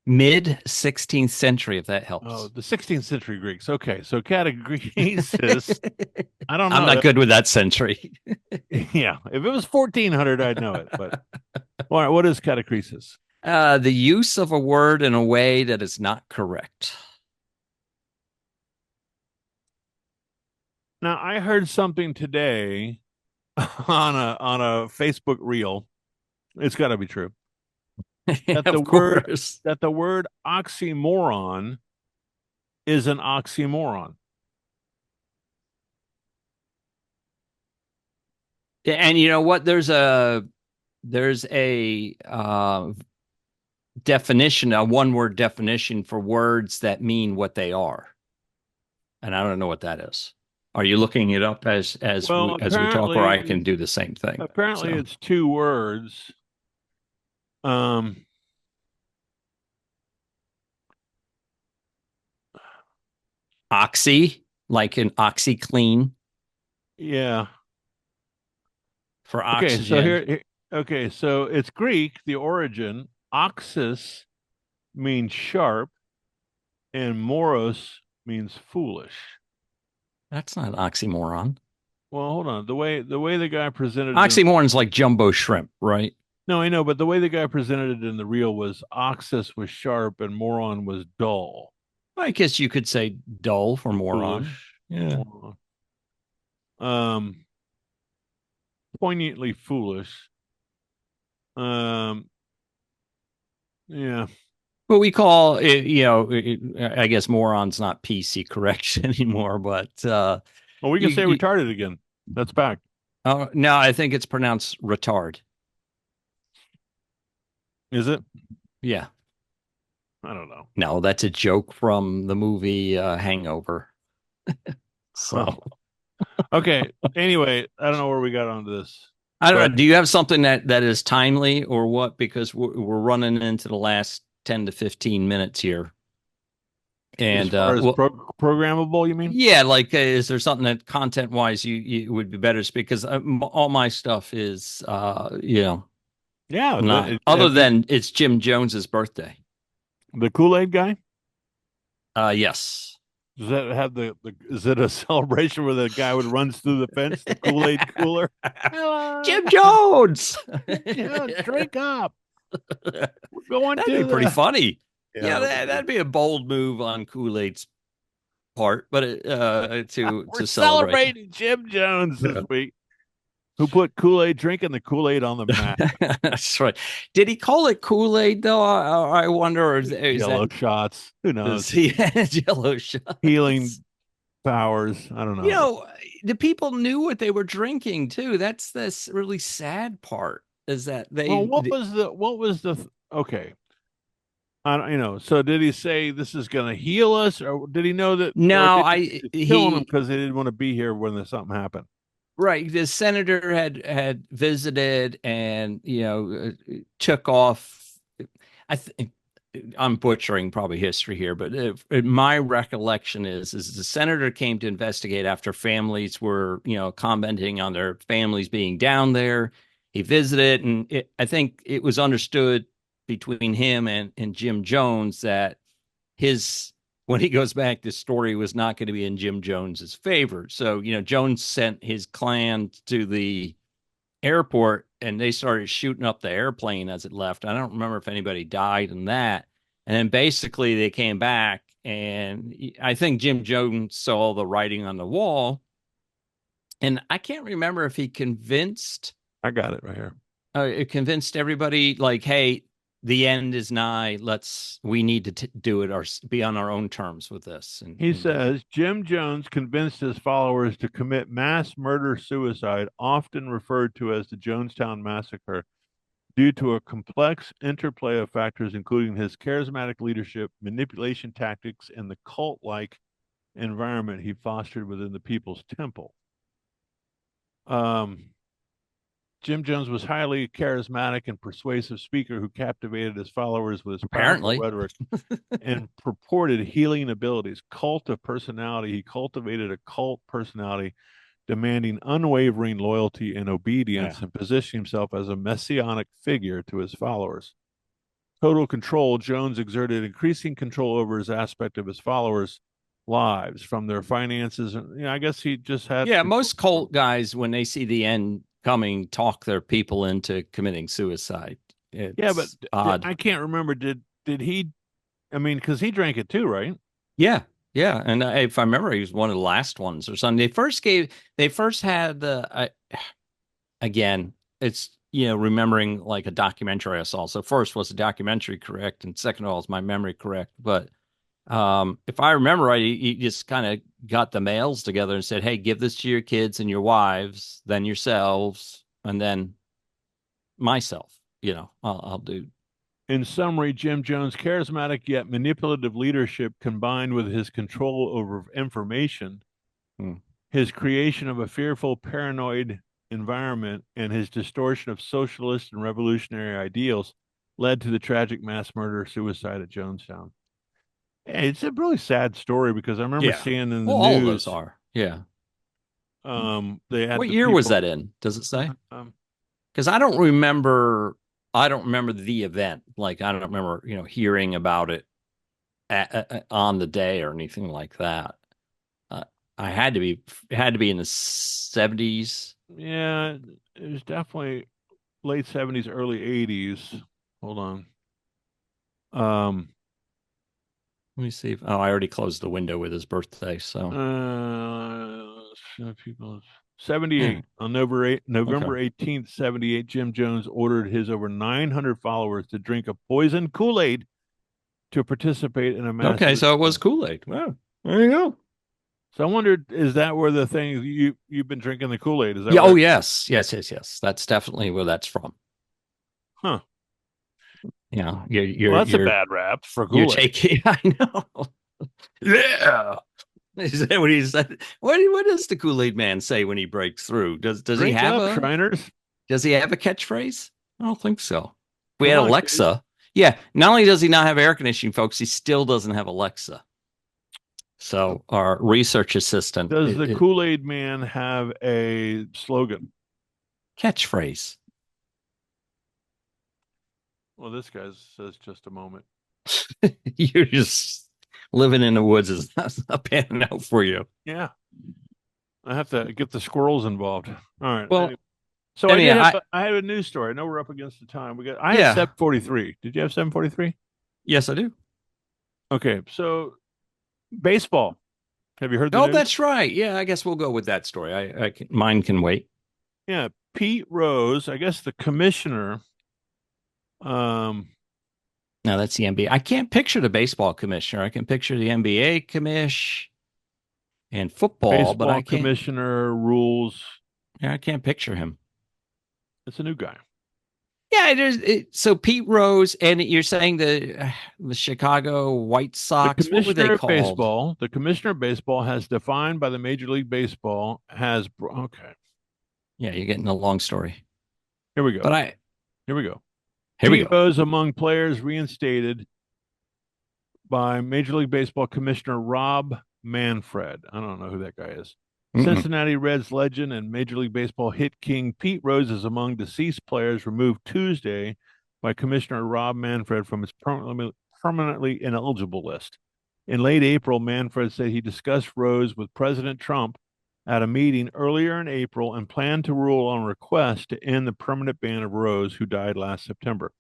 Speaker 3: Mid 16th century, if that helps.
Speaker 2: Oh, the 16th century Greeks. Okay, so catachresis. I don't know.
Speaker 3: I'm not good with that century.
Speaker 2: Yeah, if it was 1400, I'd know it. But all right, what is catachresis?
Speaker 3: The use of a word in a way that is not correct.
Speaker 2: Now, I heard something today on a Facebook reel. It's got to be true. That
Speaker 3: of course.
Speaker 2: that the word oxymoron is an oxymoron.
Speaker 3: And you know what? There's a definition, a one-word definition for words that mean what they are, and I don't know what that is. Are you looking it up as
Speaker 2: Well,
Speaker 3: we talk, or I can do the same thing?
Speaker 2: Apparently, it's two words.
Speaker 3: Oxy, like an OxyClean
Speaker 2: Yeah.
Speaker 3: for
Speaker 2: Okay,
Speaker 3: oxygen.
Speaker 2: so it's Greek, the origin. Oxys means sharp, and moros means foolish.
Speaker 3: That's not an oxymoron.
Speaker 2: Well, hold on. The way the guy presented
Speaker 3: Oxymoron's like jumbo shrimp, right?
Speaker 2: No, I know, but the way the guy presented it in the reel was oxus was sharp and moron was dull.
Speaker 3: I guess you could say dull for moron.
Speaker 2: Foolish.
Speaker 3: Yeah.
Speaker 2: Moron. Poignantly foolish. Yeah.
Speaker 3: But we call it, I guess moron's not PC correct anymore, but
Speaker 2: Well, we can say retarded again. That's back.
Speaker 3: Oh, no, I think it's pronounced retard.
Speaker 2: Is it?
Speaker 3: Yeah.
Speaker 2: I don't know.
Speaker 3: No, that's a joke from the movie Hangover. So,
Speaker 2: okay. Anyway, I don't know where we got onto this.
Speaker 3: I don't know. Do you have something that is timely or what? Because we're running into the last 10 to 15 minutes here. And
Speaker 2: as far as programmable, you mean?
Speaker 3: Yeah, like is there something that content wise you would be better? Because all my stuff is
Speaker 2: yeah.
Speaker 3: Other than it's Jim Jones's birthday.
Speaker 2: The Kool-Aid guy?
Speaker 3: Yes.
Speaker 2: Does that have is it a celebration where the guy would runs through the fence, the Kool-Aid cooler?
Speaker 3: Jim Jones.
Speaker 2: Yeah, drink up. We're going
Speaker 3: That'd
Speaker 2: to
Speaker 3: be pretty
Speaker 2: the
Speaker 3: funny.
Speaker 2: yeah.
Speaker 3: That'd be a bold move on Kool-Aid's part, but
Speaker 2: We're
Speaker 3: to celebrate.
Speaker 2: celebrating Jim Jones this week, who put Kool-Aid, drinking the Kool-Aid on the map.
Speaker 3: That's right. Did he call it Kool-Aid though? I wonder. Or is
Speaker 2: Yellow
Speaker 3: that
Speaker 2: shots. Who knows?
Speaker 3: does he had yellow shots?
Speaker 2: Healing powers. I don't know.
Speaker 3: You know, the people knew what they were drinking too. That's this really sad part is that they.
Speaker 2: Well, what was the okay? I don't, so did he say this is going to heal us, or did he know that?
Speaker 3: No,
Speaker 2: or did he killing them because they didn't want to be here when something happened?
Speaker 3: Right. The senator had visited and, took off. I'm butchering probably history here, but my recollection is the senator came to investigate after families were, commenting on their families being down there. He visited, and I think it was understood between him and Jim Jones that when he goes back, this story was not going to be in Jim Jones's favor. So, Jones sent his clan to the airport and they started shooting up the airplane as it left. I don't remember if anybody died in that. And then basically they came back, and I think Jim Jones saw the writing on the wall. And I can't remember if he convinced.
Speaker 2: I got it right here.
Speaker 3: It convinced everybody like, hey, the end is nigh. We need to do it or be on our own terms with this. And
Speaker 2: he says Jim Jones convinced his followers to commit mass murder-suicide, often referred to as the Jonestown Massacre, due to a complex interplay of factors, including his charismatic leadership, manipulation tactics, and the cult-like environment he fostered within the People's Temple. Jim Jones was highly charismatic and persuasive speaker who captivated his followers with his powerful rhetoric and purported healing abilities. Cult of personality. He cultivated a cult personality demanding unwavering loyalty and obedience, and positioning himself as a messianic figure to his followers. Total control. Jones exerted increasing control over his aspect of his followers' lives, from their finances. And I guess he just had.
Speaker 3: Yeah, most cult guys, when they see the end coming, talk their people into committing suicide.
Speaker 2: But odd. I can't remember. Did he? I mean, because he drank it too, right?
Speaker 3: Yeah. And if I remember, he was one of the last ones or something. They first had again, it's, remembering like a documentary I saw. So first, was the documentary correct? And second of all, is my memory correct? But if I remember right, he just kind of got the males together and said, hey, give this to your kids and your wives, then yourselves, and then myself, I'll do.
Speaker 2: In summary, Jim Jones' charismatic yet manipulative leadership, combined with his control over information, his creation of a fearful, paranoid environment, and his distortion of socialist and revolutionary ideals, led to the tragic mass murder-suicide at Jonestown. It's a really sad story, because I remember seeing in the news.
Speaker 3: All of those are. Yeah.
Speaker 2: They had
Speaker 3: what year was that in? Does it say? Because I don't remember the event. Like, I don't remember, hearing about it on the day or anything like that. It had to be in the 70s.
Speaker 2: Yeah, it was definitely late 70s, early 80s. Hold on.
Speaker 3: Let me see. I already closed the window with his birthday. So,
Speaker 2: people 78 on November 18th, 78. Jim Jones ordered his over 900 followers to drink a poisoned Kool-Aid to participate in a mass.
Speaker 3: Okay, so it was Kool-Aid. Wow, there you go.
Speaker 2: So I wondered, is that where the thing you've been drinking the Kool-Aid? Is that?
Speaker 3: Yeah. Oh, yes. That's definitely where that's from.
Speaker 2: Huh.
Speaker 3: You're
Speaker 2: that's a bad rap for Kool-Aid.
Speaker 3: You're taking. I know. Yeah. Is that what he said? What does the Kool-Aid man say when he breaks through? Does he have
Speaker 2: Shriners?
Speaker 3: Does he have a catchphrase? I don't think so. We had Alexa. Yeah. Not only does he not have air conditioning, folks, he still doesn't have Alexa. So our research assistant.
Speaker 2: Does the Kool-Aid man have a slogan?
Speaker 3: Catchphrase.
Speaker 2: Well, this guy says just a moment.
Speaker 3: You're just living in the woods is not panning out for you.
Speaker 2: Yeah. I have to get the squirrels involved. All right.
Speaker 3: Well,
Speaker 2: So
Speaker 3: I mean,
Speaker 2: I have a news story. I know we're up against the time. I had
Speaker 3: yeah,
Speaker 2: 743. Did you have 743?
Speaker 3: yes, I do.
Speaker 2: Okay, so baseball. Have you heard the
Speaker 3: Oh,
Speaker 2: news?
Speaker 3: that's right. Yeah, I guess we'll go with that story. Mine can wait.
Speaker 2: Yeah, Pete Rose, I guess the commissioner. Um,
Speaker 3: No, that's the NBA. I can't picture the baseball commissioner. I can picture the NBA commish and football, but
Speaker 2: baseball
Speaker 3: I can't.
Speaker 2: commissioner rules.
Speaker 3: Yeah, I can't picture him.
Speaker 2: It's a new guy.
Speaker 3: Yeah, so Pete Rose, and you're saying the Chicago White Sox. What were they called?
Speaker 2: The commissioner of baseball has defined by the Major League Baseball okay.
Speaker 3: Yeah, you're getting a long story,
Speaker 2: Here we go.
Speaker 3: but
Speaker 2: Here we go.
Speaker 3: here we
Speaker 2: Pete
Speaker 3: go.
Speaker 2: Rose among players reinstated by Major League Baseball Commissioner Rob Manfred. I don't know who that guy is.
Speaker 3: Mm-mm.
Speaker 2: Cincinnati Reds legend and Major League Baseball hit king Pete Rose is among deceased players removed Tuesday by Commissioner Rob Manfred from his permanently ineligible list. In late April, Manfred said he discussed Rose with President Trump at a meeting earlier in April and planned to rule on a request to end the permanent ban of Rose, who died last September.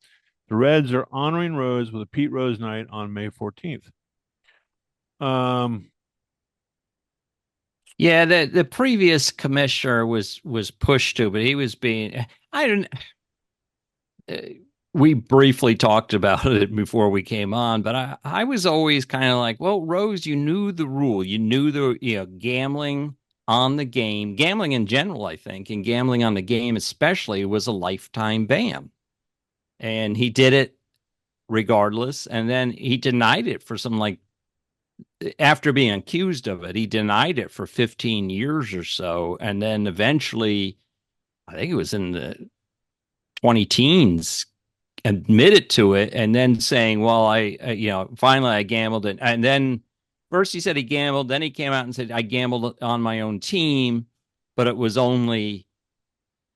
Speaker 2: The Reds are honoring Rose with a Pete Rose night on May 14th.
Speaker 3: Yeah, the previous commissioner was pushed to, but he was being. I don't. We briefly talked about it before we came on, but I was always kind of like, well, Rose, you knew the rule, you knew gambling on the game, gambling in general, I think, and gambling on the game especially was a lifetime ban, and he did it regardless, and then he denied it for some like after being accused of it, he denied it for 15 years or so. And then eventually, I think it was in the 20 teens, admitted to it and then saying, well, finally I gambled it. And then first he said he gambled. Then he came out and said, I gambled on my own team, but it was only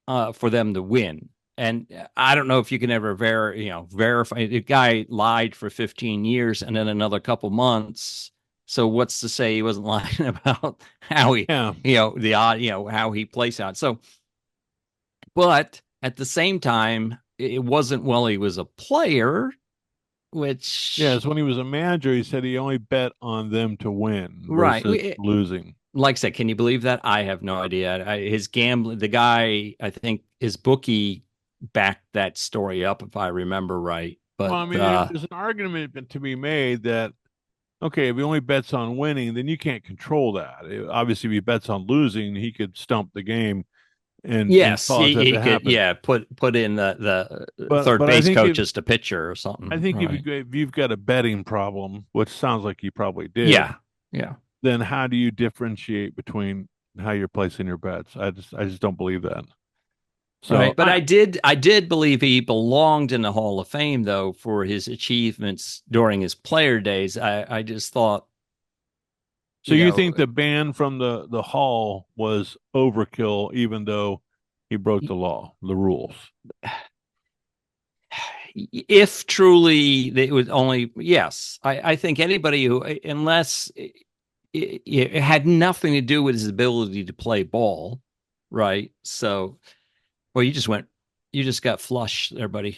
Speaker 3: for them to win. And I don't know if you can ever verify. The guy lied for 15 years and then another couple months. So what's to say he wasn't lying about how he, how he plays out. So, but at the same time, it wasn't while he was a player, which
Speaker 2: yes, when he was a manager, he said he only bet on them to win
Speaker 3: versus
Speaker 2: losing.
Speaker 3: Like I said, can you believe that? I have no idea. His gambling, the guy, I think his bookie backed that story up, if I remember right. But
Speaker 2: well, I mean, there's an argument to be made that okay, if he only bets on winning, then you can't control that. Obviously, if he bets on losing, he could stump the game and
Speaker 3: yes,
Speaker 2: cause that
Speaker 3: he
Speaker 2: to
Speaker 3: could
Speaker 2: happen.
Speaker 3: put in the third base coach as the pitcher or something.
Speaker 2: I think if you've got a betting problem, which sounds like you probably did,
Speaker 3: yeah,
Speaker 2: then how do you differentiate between how you're placing your bets? I just don't believe that. So,
Speaker 3: right. But I did believe he belonged in the Hall of Fame though for his achievements during his player days. I just thought.
Speaker 2: So you think the ban from the hall was overkill, even though he broke the law, the rules?
Speaker 3: If truly it was only, yes, I think anybody who, unless it had nothing to do with his ability to play ball, right? So, well, you just got flush there, buddy.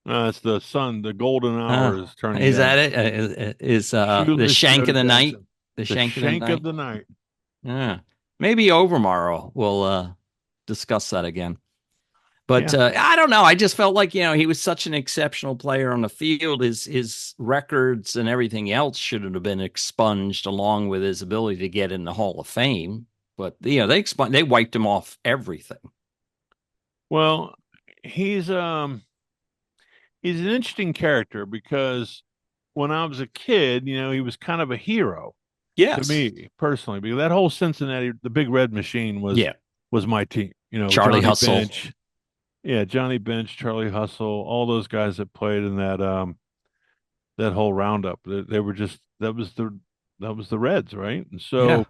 Speaker 2: It's the sun, the golden hour is turning.
Speaker 3: Is
Speaker 2: down.
Speaker 3: that it? Is the shank of the night? The shank
Speaker 2: of the night.
Speaker 3: Yeah, maybe Overmorrow we'll discuss that again. But I don't know. I just felt like he was such an exceptional player on the field. His records and everything else should have been expunged along with his ability to get in the Hall of Fame. But they wiped him off everything.
Speaker 2: Well, he's an interesting character because when I was a kid, he was kind of a hero.
Speaker 3: Yes.
Speaker 2: To me personally, because that whole Cincinnati, the Big Red Machine was my team.
Speaker 3: Charlie Hustle.
Speaker 2: Bench, Johnny Bench, Charlie Hustle, all those guys that played in that that whole roundup. They were just that was the Reds, right? And so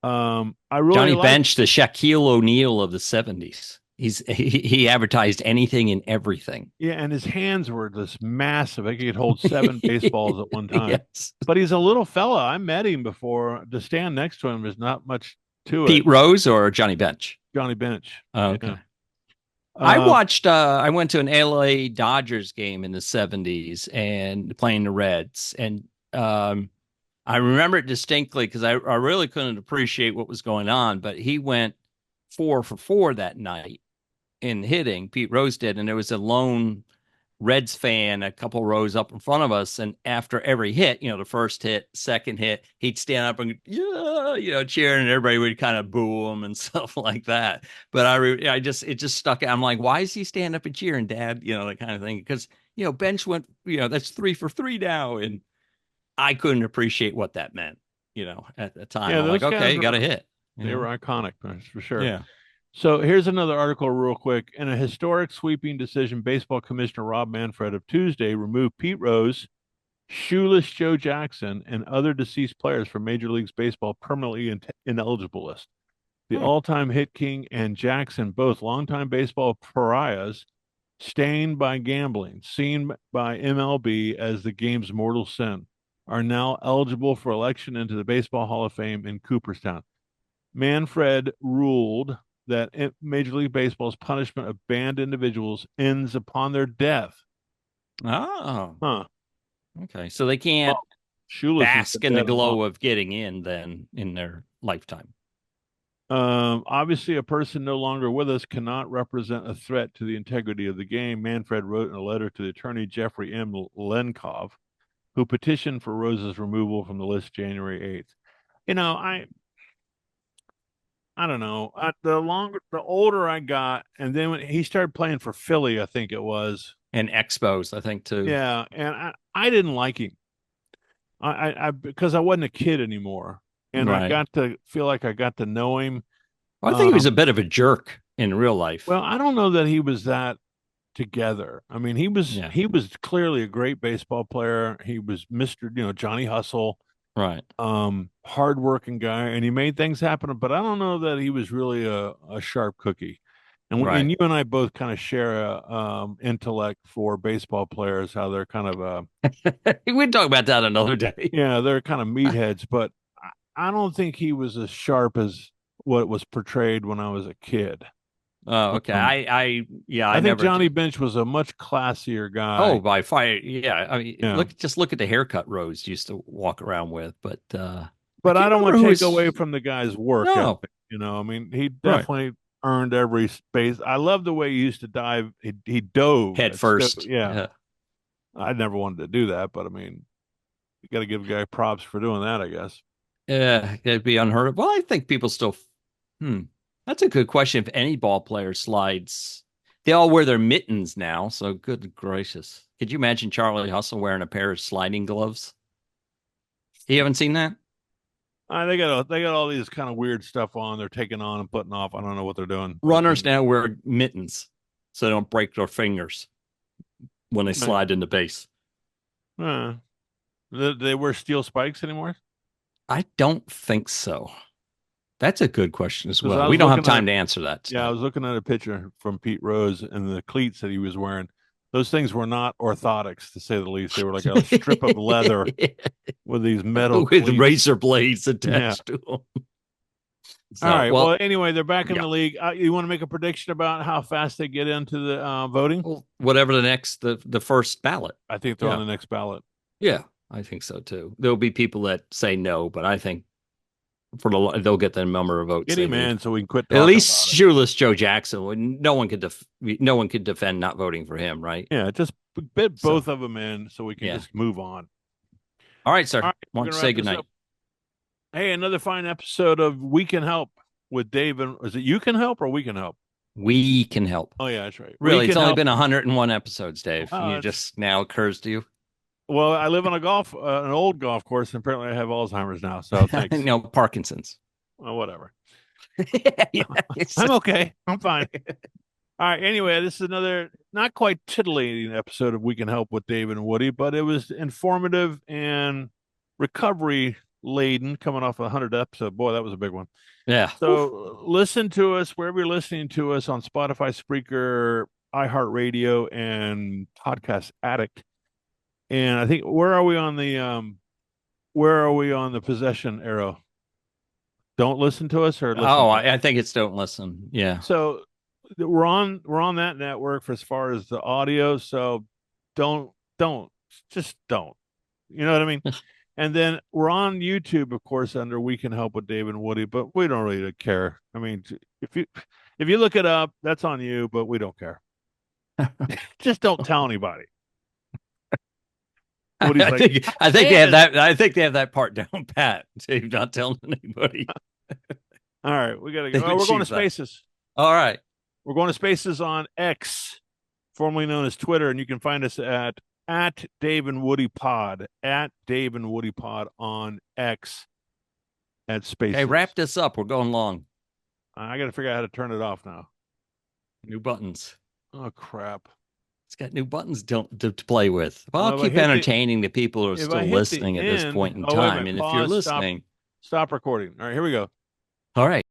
Speaker 2: I really
Speaker 3: Johnny Bench, the Shaquille O'Neal of the 70s. He advertised anything and everything.
Speaker 2: Yeah, and his hands were this massive. He could hold 7 baseballs at one time.
Speaker 3: Yes.
Speaker 2: But he's a little fella. I met him before. To stand next to him is not much to
Speaker 3: Pete
Speaker 2: it.
Speaker 3: Rose or Johnny Bench?
Speaker 2: Johnny Bench.
Speaker 3: Oh, okay.
Speaker 2: Yeah.
Speaker 3: I went to an LA Dodgers game in the 70s and playing the Reds. And I remember it distinctly because I really couldn't appreciate what was going on. But he went 4 for 4 that night in hitting. Pete Rose did. And there was a lone Reds fan a couple rows up in front of us. And after every hit, the first hit, second hit, he'd stand up and, yeah, cheering, and everybody would kind of boo him and stuff like that. But it just stuck out. I'm like, why is he standing up and cheering, Dad? That kind of thing. Because, Bench went, that's 3 for 3 now. And I couldn't appreciate what that meant, at the time.
Speaker 2: Yeah,
Speaker 3: I'm like,
Speaker 2: those guys
Speaker 3: okay, got a hit.
Speaker 2: They were iconic, that's for sure.
Speaker 3: Yeah.
Speaker 2: So here's another article real quick. In a historic sweeping decision, Baseball Commissioner Rob Manfred of Tuesday removed Pete Rose, Shoeless Joe Jackson, and other deceased players from Major League Baseball permanently ineligible list. The all-time hit king and Jackson, both longtime baseball pariahs, stained by gambling, seen by MLB as the game's mortal sin, are now eligible for election into the Baseball Hall of Fame in Cooperstown. Manfred ruled that Major League Baseball's punishment of banned individuals ends upon their death.
Speaker 3: Oh.
Speaker 2: Huh.
Speaker 3: Okay. So they can't bask in the glow of getting in then in their lifetime.
Speaker 2: Obviously, a person no longer with us cannot represent a threat to the integrity of the game, Manfred wrote in a letter to the attorney Jeffrey M. Lenkov, who petitioned for Rose's removal from the list January 8th. I don't know. The older I got, and then when he started playing for Philly, I think it was,
Speaker 3: and Expos, I think too.
Speaker 2: Yeah, and I didn't like him. I because I wasn't a kid anymore, and I got to feel like I got to know him.
Speaker 3: Well, I think he was a bit of a jerk in real life.
Speaker 2: Well, I don't know that he was that together. I mean, he was clearly a great baseball player. He was Mr. Johnny Hustle.
Speaker 3: Right.
Speaker 2: Hardworking guy, and he made things happen, but I don't know that he was really a sharp cookie. And you and I both kind of share a intellect for baseball players, how they're kind of
Speaker 3: we'd talk about that another day.
Speaker 2: Yeah, they're kind of meatheads, but I don't think he was as sharp as what was portrayed when I was a kid.
Speaker 3: Oh, okay. I
Speaker 2: think Johnny Bench was a much classier guy.
Speaker 3: Oh, by far. Yeah. I mean, look at the haircut Rose used to walk around with, but
Speaker 2: I don't want to take away from the guy's work.
Speaker 3: No.
Speaker 2: I mean, he definitely earned every space. I love the way he used to dive. He dove
Speaker 3: head first.
Speaker 2: Yeah. I never wanted to do that, but I mean, you got to give a guy props for doing that, I guess.
Speaker 3: Yeah, it'd be unheard of. Well, I think people still. That's a good question. If any ball player slides, they all wear their mittens now. So good gracious. Could you imagine Charlie Hustle wearing a pair of sliding gloves? You haven't seen that?
Speaker 2: They got all these kind of weird stuff on. They're taking on and putting off. I don't know what they're doing.
Speaker 3: Runners now wear mittens so they don't break their fingers when they slide into base.
Speaker 2: They wear steel spikes anymore?
Speaker 3: I don't think so. That's a good question as well. We don't have time to answer that.
Speaker 2: Yeah, I was looking at a picture from Pete Rose and the cleats that he was wearing. Those things were not orthotics, to say the least. They were like a strip of leather with these metal
Speaker 3: with razor blades attached to them.
Speaker 2: So, all right. Well, anyway, they're back in the league. You want to make a prediction about how fast they get into the voting?
Speaker 3: Well, whatever the first ballot.
Speaker 2: I think they're on the next ballot.
Speaker 3: Yeah, I think so too. There'll be people that say no, but I think they'll get the number of votes.
Speaker 2: Get him in so we can quit.
Speaker 3: At least Shoeless Joe Jackson. No one could defend not voting for him, right?
Speaker 2: Yeah, just bid both of them in so we can just move on.
Speaker 3: All right, sir. Want to say goodnight.
Speaker 2: Hey, another fine episode of We Can Help with Dave. Is it You Can Help or We Can Help?
Speaker 3: We Can Help.
Speaker 2: Oh yeah, that's right.
Speaker 3: Really, it's only been 101 episodes, Dave. And it just now occurs to you.
Speaker 2: Well, I live on an old golf course, and apparently I have Alzheimer's now. So thanks.
Speaker 3: No, Parkinson's.
Speaker 2: Well, whatever. I'm okay. I'm fine. All right. Anyway, this is another not quite titillating episode of We Can Help with David and Woody, but it was informative and recovery laden, coming off a 100th episode. Boy, that was a big one.
Speaker 3: Yeah.
Speaker 2: So listen to us wherever you're listening to us on Spotify, Spreaker, iHeartRadio, and Podcast Addict. And I think where are we on the possession arrow? don't listen to us or listen?
Speaker 3: Oh,
Speaker 2: to us?
Speaker 3: I think it's don't listen. Yeah.
Speaker 2: So we're on that network for as far as the audio. So don't just don't. You know what I mean? And then we're on YouTube, of course, under We Can Help with Dave and Woody, but we don't really care. I mean, if you look it up, that's on you, but we don't care. Just don't tell anybody. Woody's like,
Speaker 3: I think they have
Speaker 2: "Damn it."
Speaker 3: that. I think they have that part down pat. Dave not telling anybody.
Speaker 2: All right, we gotta
Speaker 3: They
Speaker 2: go.
Speaker 3: would
Speaker 2: Oh, we're going to
Speaker 3: shoot that.
Speaker 2: Spaces.
Speaker 3: All right.
Speaker 2: We're going to Spaces on X, formerly known as Twitter, and you can find us at Dave and Woody Pod, at Dave and Woody Pod on X at Spaces.
Speaker 3: Okay, wrap this up. We're going long.
Speaker 2: I got to figure out how to turn it off now.
Speaker 3: New buttons.
Speaker 2: Oh crap!
Speaker 3: It's got new buttons to play with. Well,
Speaker 2: Well,
Speaker 3: I'll
Speaker 2: if I
Speaker 3: keep
Speaker 2: hit the-
Speaker 3: entertaining the people who are
Speaker 2: if
Speaker 3: still
Speaker 2: I hit the
Speaker 3: listening at this
Speaker 2: end-
Speaker 3: point in
Speaker 2: oh, wait a
Speaker 3: time.
Speaker 2: minute,
Speaker 3: And if you're
Speaker 2: pause,
Speaker 3: listening,
Speaker 2: Stop recording. All right, here we go.
Speaker 3: all right.